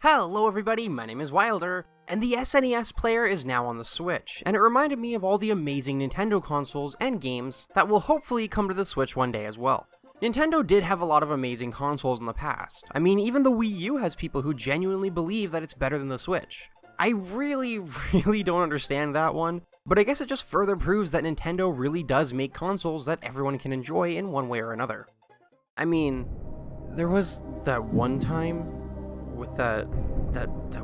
Hello everybody, my name is Wilder, and the SNES player is now on the Switch, and it reminded me of all the amazing Nintendo consoles and games that will hopefully come to the Switch one day as well. Nintendo did have a lot of amazing consoles in the past. I mean, even the Wii U has people who genuinely believe that it's better than the Switch. I really don't understand that one, but I guess it just further proves that Nintendo really does make consoles that everyone can enjoy in one way or another. I mean, there was that one time with that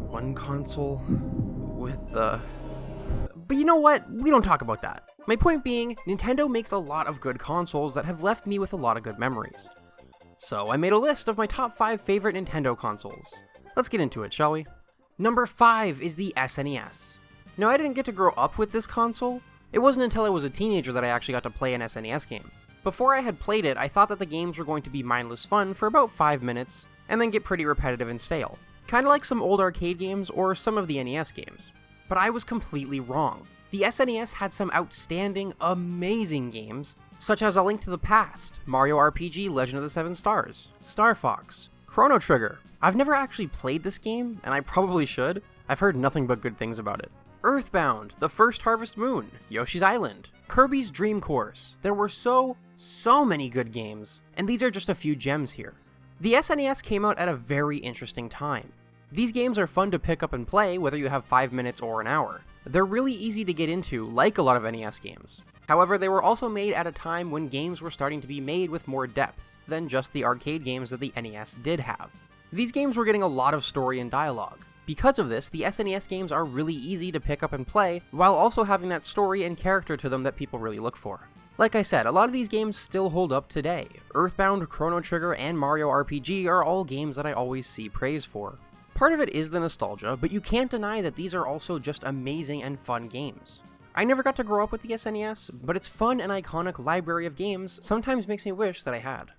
one console with But you know what? We don't talk about that. My point being, Nintendo makes a lot of good consoles that have left me with a lot of good memories. So I made a list of my top 5 favorite Nintendo consoles. Let's get into it, shall we? Number 5 is the SNES. Now, I didn't get to grow up with this console. It wasn't until I was a teenager that I actually got to play an SNES game. Before I had played it, I thought that the games were going to be mindless fun for about 5 minutes, and then get pretty repetitive and stale. Kinda like some old arcade games or some of the NES games. But I was completely wrong. The SNES had some outstanding, amazing games, such as A Link to the Past, Mario RPG Legend of the Seven Stars, Star Fox, Chrono Trigger. I've never actually played this game, and I probably should. I've heard nothing but good things about it. Earthbound, The First Harvest Moon, Yoshi's Island, Kirby's Dream Course. There were so many good games, and these are just a few gems here. The SNES came out at a very interesting time. These games are fun to pick up and play whether you have 5 minutes or an hour. They're really easy to get into, like a lot of NES games. However, they were also made at a time when games were starting to be made with more depth than just the arcade games that the NES did have. These games were getting a lot of story and dialogue. Because of this, the SNES games are really easy to pick up and play, while also having that story and character to them that people really look for. Like I said, a lot of these games still hold up today. Earthbound, Chrono Trigger, and Mario RPG are all games that I always see praise for. Part of it is the nostalgia, but you can't deny that these are also just amazing and fun games. I never got to grow up with the SNES, but its fun and iconic library of games sometimes makes me wish that I had.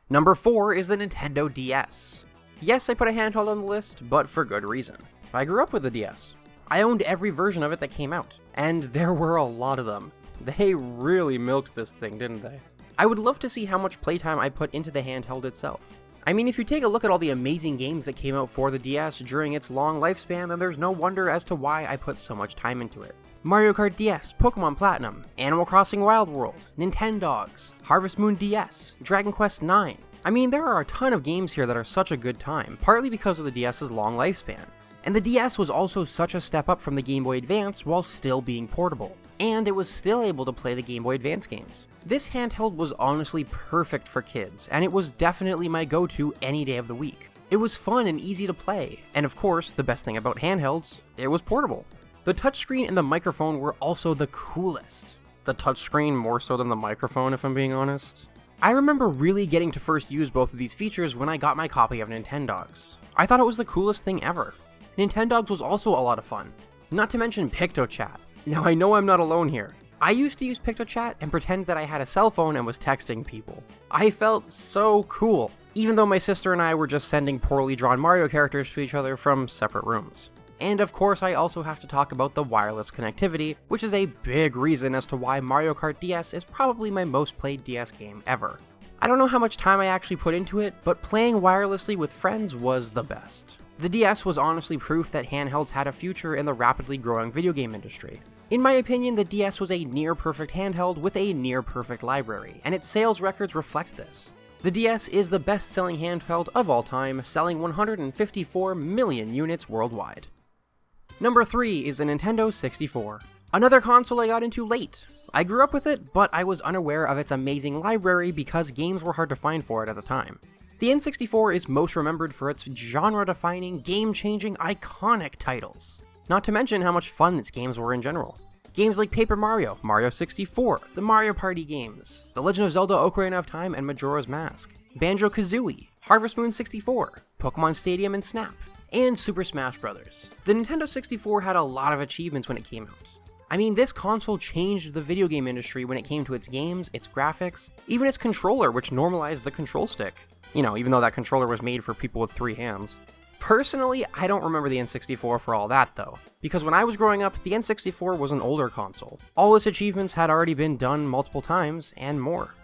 Number 4 is the Nintendo DS. Yes, I put a handheld on the list, but for good reason. I grew up with the DS. I owned every version of it that came out, and there were a lot of them. They really milked this thing, didn't they? I would love to see how much playtime I put into the handheld itself. I mean, if you take a look at all the amazing games that came out for the DS during its long lifespan, then there's no wonder as to why I put so much time into it. Mario Kart DS, Pokemon Platinum, Animal Crossing Wild World, Nintendogs, Harvest Moon DS, Dragon Quest IX. I mean, there are a ton of games here that are such a good time, partly because of the DS's long lifespan. And the DS was also such a step up from the Game Boy Advance while still being portable. And it was still able to play the Game Boy Advance games. This handheld was honestly perfect for kids, and it was definitely my go-to any day of the week. It was fun and easy to play, and of course, the best thing about handhelds, it was portable. The touchscreen and the microphone were also the coolest. The touchscreen more so than the microphone, if I'm being honest. I remember really getting to first use both of these features when I got my copy of Nintendogs. I thought it was the coolest thing ever. Nintendogs was also a lot of fun. Not to mention PictoChat. Now, I know I'm not alone here. I used to use PictoChat and pretend that I had a cell phone and was texting people. I felt so cool, even though my sister and I were just sending poorly drawn Mario characters to each other from separate rooms. And of course, I also have to talk about the wireless connectivity, which is a big reason as to why Mario Kart DS is probably my most played DS game ever. I don't know how much time I actually put into it, but playing wirelessly with friends was the best. The DS was honestly proof that handhelds had a future in the rapidly growing video game industry. In my opinion, the DS was a near-perfect handheld with a near-perfect library, and its sales records reflect this. The DS is the best-selling handheld of all time, selling 154 million units worldwide. Number 3 is the Nintendo 64. Another console I got into late. I grew up with it, but I was unaware of its amazing library because games were hard to find for it at the time. The N64 is most remembered for its genre-defining, game-changing, iconic titles. Not to mention how much fun its games were in general. Games like Paper Mario, Mario 64, the Mario Party games, The Legend of Zelda Ocarina of Time and Majora's Mask, Banjo-Kazooie, Harvest Moon 64, Pokemon Stadium and Snap, and Super Smash Bros. The Nintendo 64 had a lot of achievements when it came out. I mean, this console changed the video game industry when it came to its games, its graphics, even its controller, which normalized the control stick. You know, even though that controller was made for people with 3 hands. Personally, I don't remember the N64 for all that though, because when I was growing up, the N64 was an older console. All its achievements had already been done multiple times, and more.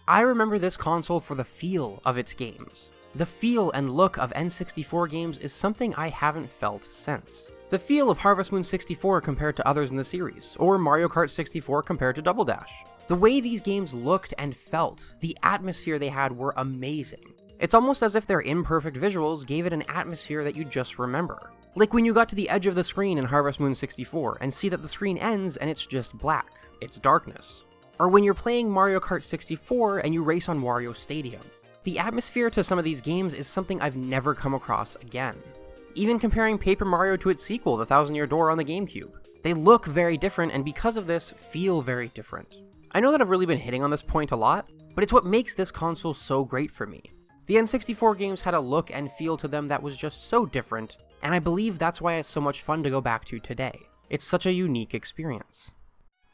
I remember this console for the feel of its games. The feel and look of N64 games is something I haven't felt since. The feel of Harvest Moon 64 compared to others in the series, or Mario Kart 64 compared to Double Dash. The way these games looked and felt, the atmosphere they had were amazing. It's almost as if their imperfect visuals gave it an atmosphere that you just remember. Like when you got to the edge of the screen in Harvest Moon 64 and see that the screen ends and it's just black. It's darkness. Or when you're playing Mario Kart 64 and you race on Wario Stadium. The atmosphere to some of these games is something I've never come across again. Even comparing Paper Mario to its sequel, The Thousand Year Door on the GameCube. They look very different and because of this, feel very different. I know that I've really been hitting on this point a lot, but it's what makes this console so great for me. The N64 games had a look and feel to them that was just so different, and I believe that's why it's so much fun to go back to today. It's such a unique experience.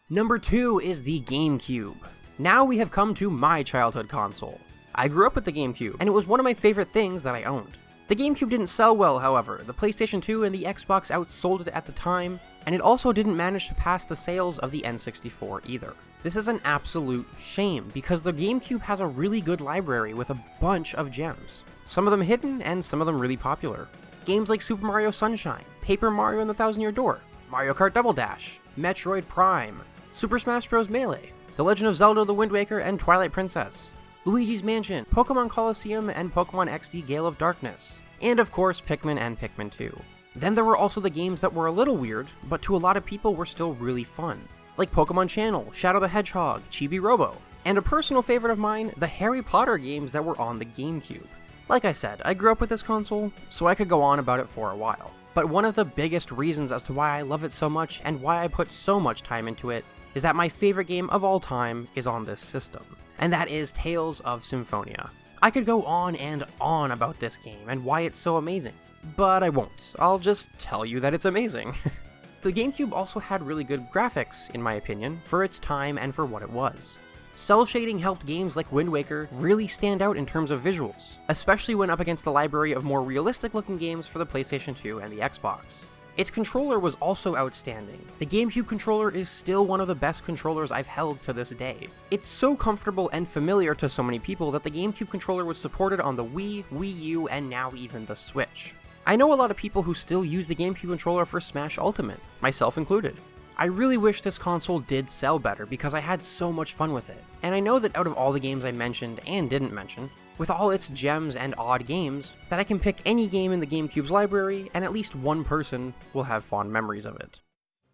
Number 2 is the GameCube. Now we have come to my childhood console. I grew up with the GameCube, and it was one of my favorite things that I owned. The GameCube didn't sell well, however. The PlayStation 2 and the Xbox outsold it at the time, and it also didn't manage to pass the sales of the N64 either. This is an absolute shame, because the GameCube has a really good library with a bunch of gems. Some of them hidden, and some of them really popular. Games like Super Mario Sunshine, Paper Mario and the Thousand Year Door, Mario Kart Double Dash, Metroid Prime, Super Smash Bros. Melee, The Legend of Zelda: The Wind Waker and Twilight Princess, Luigi's Mansion, Pokemon Colosseum and Pokemon XD Gale of Darkness, and of course Pikmin and Pikmin 2. Then there were also the games that were a little weird, but to a lot of people were still really fun, like Pokemon Channel, Shadow the Hedgehog, Chibi Robo, and a personal favorite of mine, the Harry Potter games that were on the GameCube. Like I said, I grew up with this console, so I could go on about it for a while. But one of the biggest reasons as to why I love it so much and why I put so much time into it is that my favorite game of all time is on this system, and that is Tales of Symphonia. I could go on and on about this game and why it's so amazing, but I won't. I'll just tell you that it's amazing. The GameCube also had really good graphics, in my opinion, for its time and for what it was. Cell shading helped games like Wind Waker really stand out in terms of visuals, especially when up against the library of more realistic looking games for the PlayStation 2 and the Xbox. Its controller was also outstanding. The GameCube controller is still one of the best controllers I've held to this day. It's so comfortable and familiar to so many people that the GameCube controller was supported on the Wii, Wii U, and now even the Switch. I know a lot of people who still use the GameCube controller for Smash Ultimate, myself included. I really wish this console did sell better because I had so much fun with it, and I know that out of all the games I mentioned and didn't mention, with all its gems and odd games, that I can pick any game in the GameCube's library and at least one person will have fond memories of it.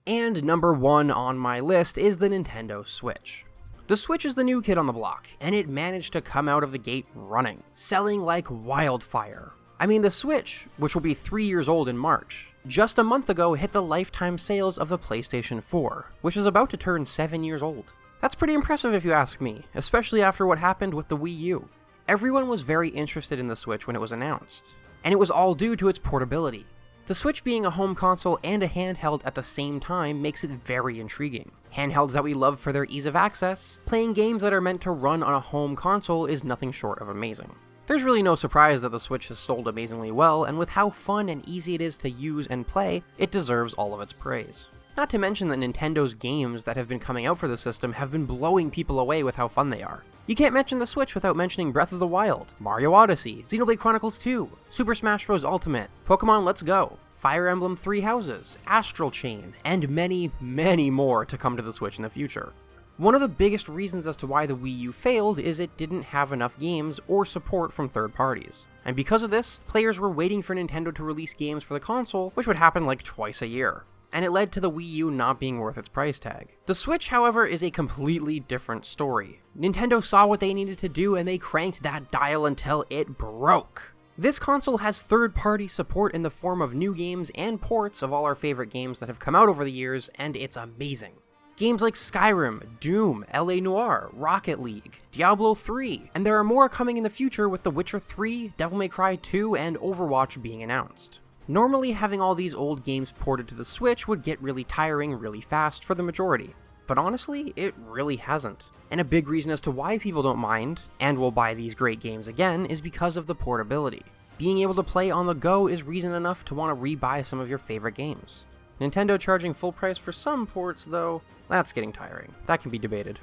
And number 1 on my list is the Nintendo Switch. The Switch is the new kid on the block, and it managed to come out of the gate running, selling like wildfire. I mean, the Switch, which will be 3 years old in March, just a month ago hit the lifetime sales of the PlayStation 4, which is about to turn 7 years old. That's pretty impressive if you ask me, especially after what happened with the Wii U. Everyone was very interested in the Switch when it was announced, and it was all due to its portability. The Switch being a home console and a handheld at the same time makes it very intriguing. Handhelds that we love for their ease of access, playing games that are meant to run on a home console is nothing short of amazing. There's really no surprise that the Switch has sold amazingly well, and with how fun and easy it is to use and play, it deserves all of its praise. Not to mention that Nintendo's games that have been coming out for the system have been blowing people away with how fun they are. You can't mention the Switch without mentioning Breath of the Wild, Mario Odyssey, Xenoblade Chronicles 2, Super Smash Bros. Ultimate, Pokemon Let's Go, Fire Emblem Three Houses, Astral Chain, and many, many more to come to the Switch in the future. One of the biggest reasons as to why the Wii U failed is it didn't have enough games or support from third parties. And because of this, players were waiting for Nintendo to release games for the console, which would happen like twice a year. And it led to the Wii U not being worth its price tag. The Switch, however, is a completely different story. Nintendo saw what they needed to do and they cranked that dial until it broke. This console has third-party support in the form of new games and ports of all our favorite games that have come out over the years, and it's amazing. Games like Skyrim, Doom, LA Noire, Rocket League, Diablo 3, and there are more coming in the future with The Witcher 3, Devil May Cry 2, and Overwatch being announced. Normally, having all these old games ported to the Switch would get really tiring really fast for the majority, but honestly, it really hasn't. And a big reason as to why people don't mind, and will buy these great games again, is because of the portability. Being able to play on the go is reason enough to want to rebuy some of your favorite games. Nintendo charging full price for some ports, though, that's getting tiring. That can be debated.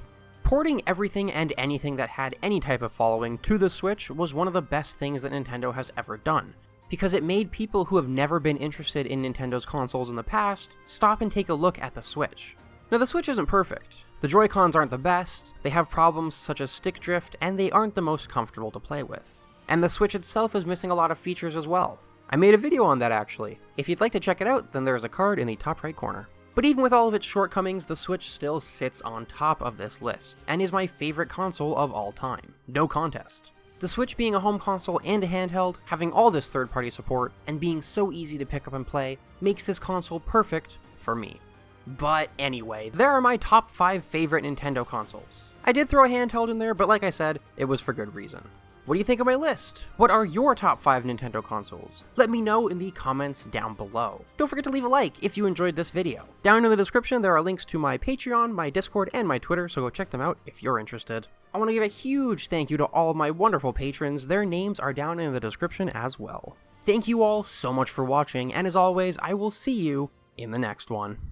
Porting everything and anything that had any type of following to the Switch was one of the best things that Nintendo has ever done, because it made people who have never been interested in Nintendo's consoles in the past stop and take a look at the Switch. Now, the Switch isn't perfect. The Joy-Cons aren't the best, they have problems such as stick drift, and they aren't the most comfortable to play with. And the Switch itself is missing a lot of features as well. I made a video on that actually. If you'd like to check it out, then there's a card in the top right corner. But even with all of its shortcomings, the Switch still sits on top of this list, and is my favorite console of all time. No contest. The Switch being a home console and a handheld, having all this third-party support, and being so easy to pick up and play, makes this console perfect for me. But anyway, there are my top 5 favorite Nintendo consoles. I did throw a handheld in there, but like I said, it was for good reason. What do you think of my list? What are your top 5 Nintendo consoles? Let me know in the comments down below. Don't forget to leave a like if you enjoyed this video. Down in the description there are links to my Patreon, my Discord, and my Twitter, so go check them out if you're interested. I want to give a huge thank you to all of my wonderful patrons. Their names are down in the description as well. Thank you all so much for watching, and as always, I will see you in the next one.